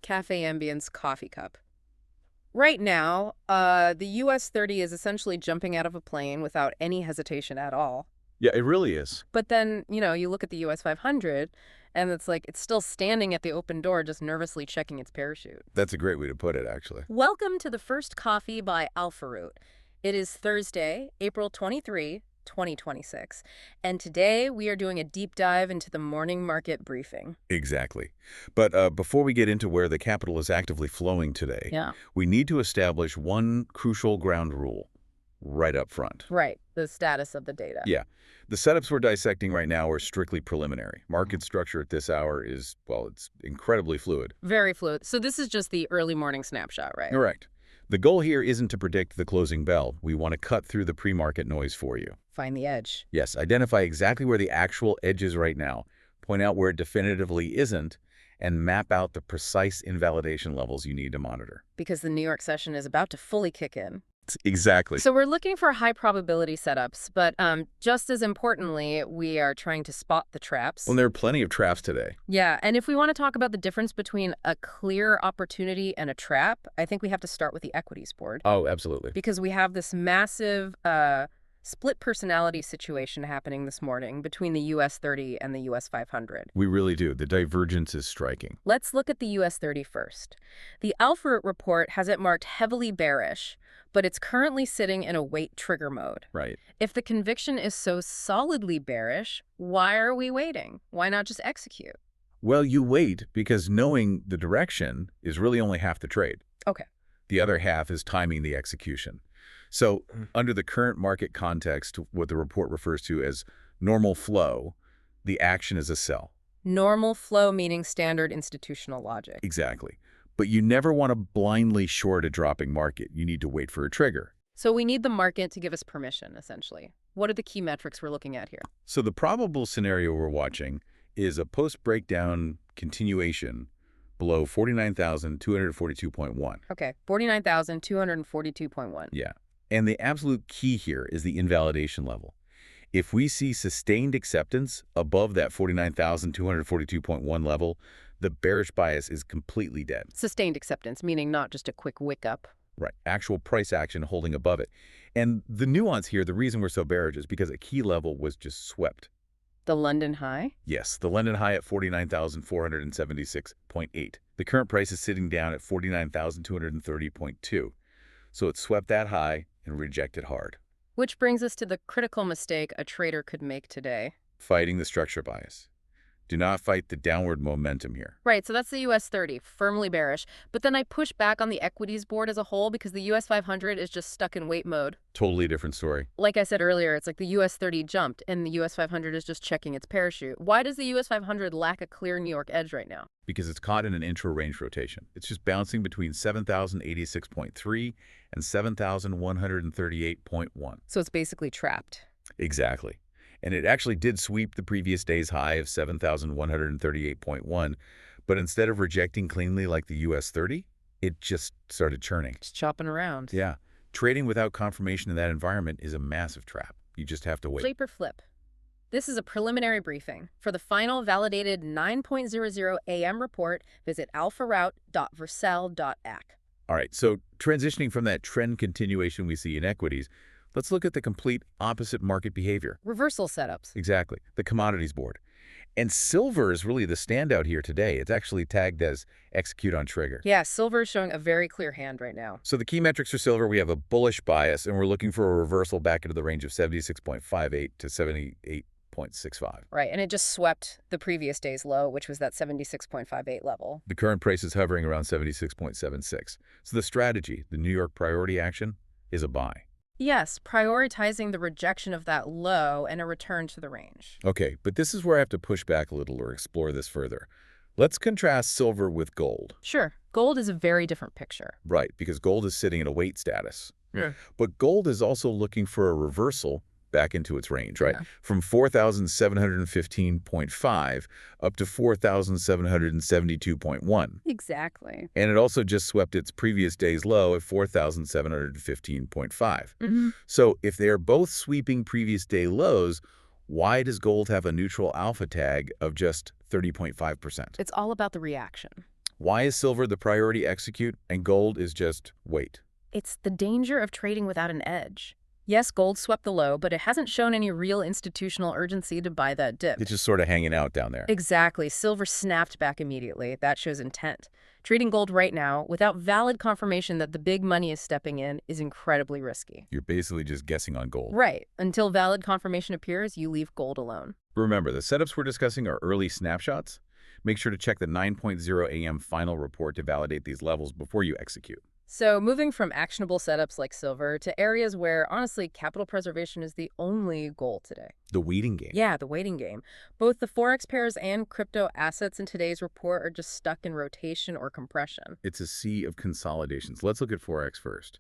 Cafe Ambience coffee cup. Right now, the US 30 is essentially jumping out of a plane without any hesitation at all. Yeah, it really is. But then, you look at the US 500, and it's like it's still standing at the open door, just nervously checking its parachute. That's a great way to put it, actually. Welcome to the first coffee by AlphaRoute. It is Thursday, April 23, 2026, and today we are doing a deep dive into the morning market briefing. Exactly. But before we get into where the capital is actively flowing today, Yeah. we need to establish one crucial ground rule right up front. Right, the status of the data. Yeah. The setups we're dissecting right now are strictly preliminary. Market structure at this hour is, well, it's incredibly fluid. Very fluid. So this is just the early morning snapshot, right? Correct. The goal here isn't to predict the closing bell. We want to cut through the pre-market noise for you. Find the edge. Yes, identify exactly where the actual edge is right now, point out where it definitively isn't, and map out the precise invalidation levels you need to monitor. Because the New York session is about to fully kick in. Exactly. So we're looking for high probability setups, but just as importantly, we are trying to spot the traps. Well, there are plenty of traps today. Yeah, and if we want to talk about the difference between a clear opportunity and a trap, I think we have to start with the equities board. Oh, absolutely. Because we have this massive split personality situation happening this morning between the US 30 and the US 500. We really do. The divergence is striking. Let's look at the US 30 first. The AlphaRoute report has it marked heavily bearish, but it's currently sitting in a wait trigger mode. Right. If the conviction is so solidly bearish, why are we waiting? Why not just execute? Well, you wait because knowing the direction is really only half the trade. Okay. The other half is timing the execution. So under the current market context, what the report refers to as normal flow, the action is a sell. Normal flow meaning standard institutional logic. Exactly. But you never want to blindly short a dropping market. You need to wait for a trigger. So we need the market to give us permission, essentially. What are the key metrics we're looking at here? So the probable scenario we're watching is a post-breakdown continuation below 49,242.1. Okay, 49,242.1. Yeah. And the absolute key here is the invalidation level. If we see sustained acceptance above that 49,242.1 level, the bearish bias is completely dead. Sustained acceptance, meaning not just a quick wick up. Right. Actual price action holding above it. And the nuance here, the reason we're so bearish is because a key level was just swept. The London high? Yes, the London high at 49,476.8. The current price is sitting down at 49,230.2. So it swept that high and rejected hard. Which brings us to the critical mistake a trader could make today. Fighting the structure bias. Do not fight the downward momentum here. Right, so that's the US 30, firmly bearish. But then I push back on the equities board as a whole because the US 500 is just stuck in wait mode. Totally different story. Like I said earlier, it's like the US 30 jumped and the US 500 is just checking its parachute. Why does the US 500 lack a clear New York edge right now? Because it's caught in an intra-range rotation. It's just bouncing between 7,086.3 and 7,138.1. So it's basically trapped. Exactly. And it actually did sweep the previous day's high of 7,138.1, but instead of rejecting cleanly like the US 30, it just started churning. Just chopping around. Yeah. Trading without confirmation in that environment is a massive trap. You just have to wait. Flip or flip. This is a preliminary briefing. For the final validated 9.00 a.m. report, visit alpharoute.vercel.ac. All right, so transitioning from that trend continuation we see in equities, let's look at the complete opposite market behavior. Reversal setups. Exactly, the commodities board. And silver is really the standout here today. It's actually tagged as execute on trigger. Yeah, silver is showing a very clear hand right now. So the key metrics for silver, we have a bullish bias, and we're looking for a reversal back into the range of 76.58 to 78.65. Right, and it just swept the previous day's low, which was that 76.58 level. The current price is hovering around 76.76. So the strategy, the New York priority action, is a buy. Yes, prioritizing the rejection of that low and a return to the range. Okay, but this is where I have to push back a little or explore this further. Let's contrast silver with gold. Sure, gold is a very different picture. Right, because gold is sitting in a wait status. Yeah. But gold is also looking for a reversal back into its range, right? Yeah. From 4,715.5 up to 4,772.1. Exactly. And it also just swept its previous day's low at 4,715.5. So if they are both sweeping previous day lows, why does gold have a neutral alpha tag of just 30.5%? It's all about the reaction. Why is silver the priority execute and gold is just wait? It's the danger of trading without an edge. Yes, gold swept the low, but it hasn't shown any real institutional urgency to buy that dip. It's just sort of hanging out down there. Exactly. Silver snapped back immediately. That shows intent. Trading gold right now, without valid confirmation that the big money is stepping in, is incredibly risky. You're basically just guessing on gold. Right. Until valid confirmation appears, you leave gold alone. Remember, the setups we're discussing are early snapshots. Make sure to check the 9:00 a.m. final report to validate these levels before you execute. So moving from actionable setups like silver to areas where, honestly, capital preservation is the only goal today. The waiting game. Yeah, the waiting game. Both the Forex pairs and crypto assets in today's report are just stuck in rotation or compression. It's a sea of consolidations. Let's look at Forex first.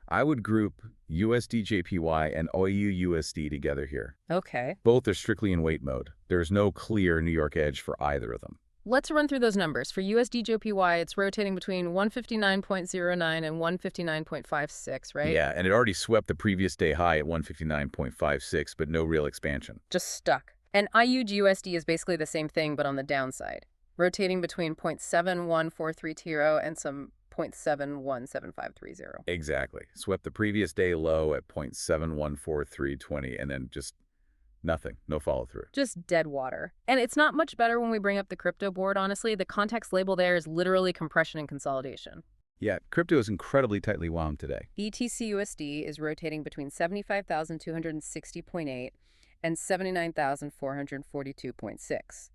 I would group USD JPY and OAU USD together here. Okay. Both are strictly in wait mode. There's no clear New York edge for either of them. Let's run through those numbers. For USD JPY, it's rotating between 159.09 and 159.56, right? Yeah, and it already swept the previous day high at 159.56, but no real expansion. Just stuck. And IUD is basically the same thing, but on the downside, rotating between 0.71430 and some 0.717530. Exactly. Swept the previous day low at 0.714320, and then just nothing. No follow-through. Just dead water. And it's not much better when we bring up the crypto board, honestly. The context label there is literally compression and consolidation. Yeah, crypto is incredibly tightly wound today. BTC-USD is rotating between 75,260.8 and 79,442.6.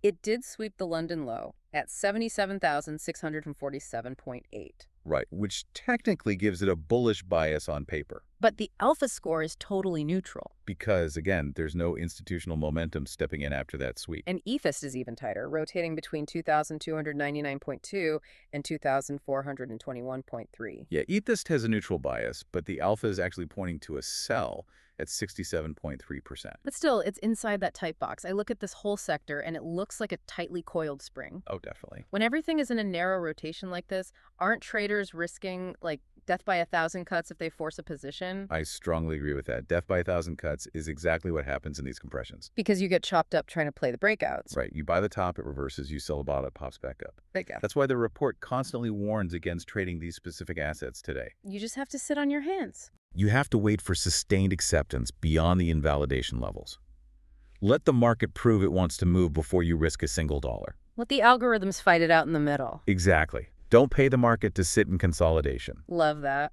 It did sweep the London low at 77,647.8. Right, which technically gives it a bullish bias on paper. But the alpha score is totally neutral. Because, again, there's no institutional momentum stepping in after that sweep. And EFIST is even tighter, rotating between 2,299.2 and 2,421.3. Yeah, ETHIST has a neutral bias, but the alpha is actually pointing to a sell at 67.3%. But still, it's inside that tight box. I look at this whole sector, and it looks like a tightly coiled spring. Oh, definitely. When everything is in a narrow rotation like this, aren't traders risking, like, death by 1,000 cuts if they force a position? I strongly agree with that. Death by 1,000 cuts is exactly what happens in these compressions. Because you get chopped up trying to play the breakouts. Right. You buy the top, it reverses. You sell the bottom, it pops back up. Breakout. That's why the report constantly warns against trading these specific assets today. You just have to sit on your hands. You have to wait for sustained acceptance beyond the invalidation levels. Let the market prove it wants to move before you risk a single dollar. Let the algorithms fight it out in the middle. Exactly. Don't pay the market to sit in consolidation. Love that.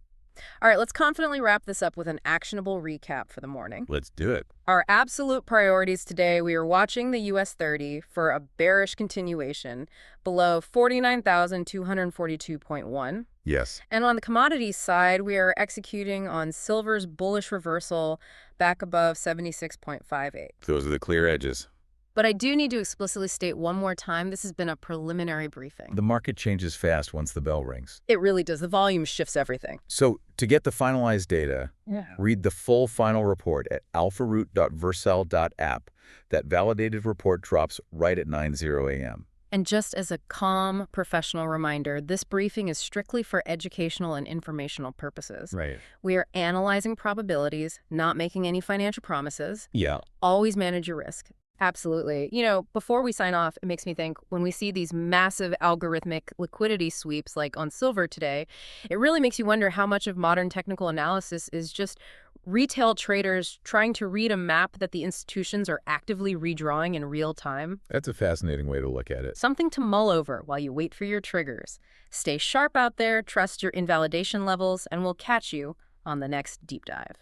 All right, let's confidently wrap this up with an actionable recap for the morning. Let's do it. Our absolute priorities today, we are watching the US 30 for a bearish continuation below 49,242.1. Yes. And on the commodities side, we are executing on silver's bullish reversal back above 76.58. Those are the clear edges. But I do need to explicitly state one more time, this has been a preliminary briefing. The market changes fast once the bell rings. It really does. The volume shifts everything. So to get the finalized data, read the full final report at alpharoute.versal.app. That validated report drops right at 9:00 a.m. And just as a calm, professional reminder, this briefing is strictly for educational and informational purposes. Right. We are analyzing probabilities, not making any financial promises. Yeah. Always manage your risk. Absolutely. You know, before we sign off, it makes me think when we see these massive algorithmic liquidity sweeps like on silver today, it really makes you wonder how much of modern technical analysis is just retail traders trying to read a map that the institutions are actively redrawing in real time. That's a fascinating way to look at it. Something to mull over while you wait for your triggers. Stay sharp out there, trust your invalidation levels, and we'll catch you on the next deep dive.